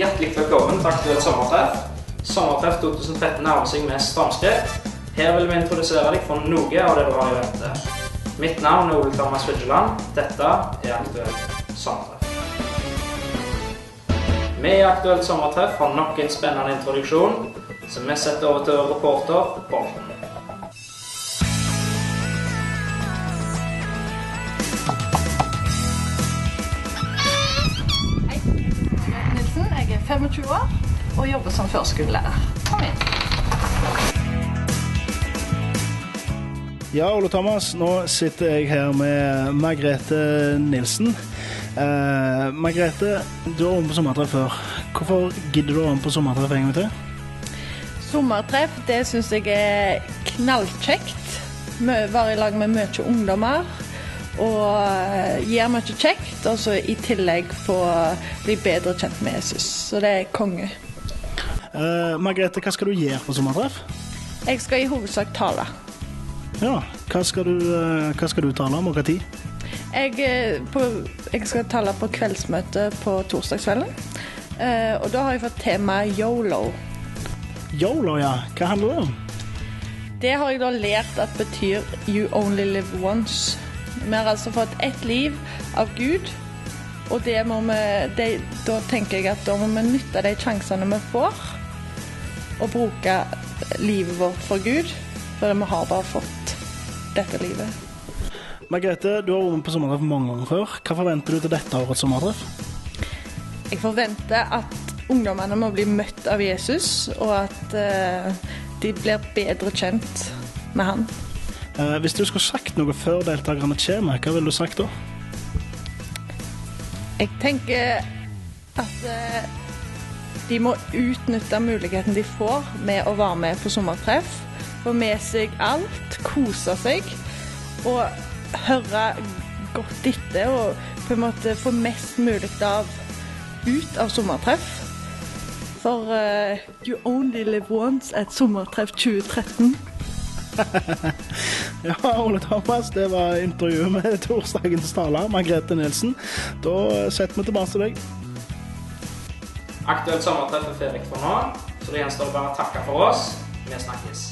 Hjertelig velkommen til Aktuelt Sommertreff. Sommertreff 2013 nærmer seg med stormskritt. Her vil vi introdusere deg for noe av det du har i vente. Mitt navn er Ole Thomas Fridtjoland. Dette er Aktuelt Sommertreff. Vi i Aktuelt Sommertreff har nok en spennende introduksjon, så vi setter over til reporter Bolten. Hei, Nilsen. Jeg er 25 år og jobber som førskolelærer. Kom inn. Ja, Ole Thomas, nå sitter jeg her med Margrethe Nilsen. Margrethe, du har vært på sommertreff før. Hvorfor gidder du å være med på sommertreff en gang til? Sommertreff, det synes jeg er knallkjekt. Være i lag med mye ungdommer og gjør mye kjekt, og så i tillegg få bli bedre kjent med Jesus. Så det er konge. Margrethe, hva skal du gjøre på sommertreff? Jeg skal i hovedsak tale. Ja, hva skal du tale om, og hva tid? Jeg skal tale på kveldsmøte på torsdagskvelden, og da har jeg fått tema YOLO. YOLO, ja. Hva handler det om? Det har jeg da lært at betyr You Only Live Once. Vi har altså fått ett liv av Gud, og da tenker jeg at da må vi nytte de sjansene vi får, og bruke livet vårt for Gud, for vi har bare fått dette livet. Margrethe, du har vært med på sommertreff mange ganger før. Hva forventer du til dette årets sommertreff? Jeg forventer at ungdommene må bli møtt av Jesus, og at de blir bedre kjent med han. Hvis du skulle sagt noe før deltakerne kommer, hva ville du sagt da? Jeg tenker at de må utnytte muligheten de får med å være med på sommertreff, få med seg alt, kose seg, og høre godt etter, og på en måte få mest mulig ut av sommertreff. For You Only Live Once er et sommertreff 2013. Ja, Ole Thomas, det var intervjuet med torsdagens taler, Margrethe Nilsen. Da setter vi tilbake til deg. Aktuelt Sommertreff er ferdig for nå, så det gjenstår bare å takke for oss. Vi snakkes.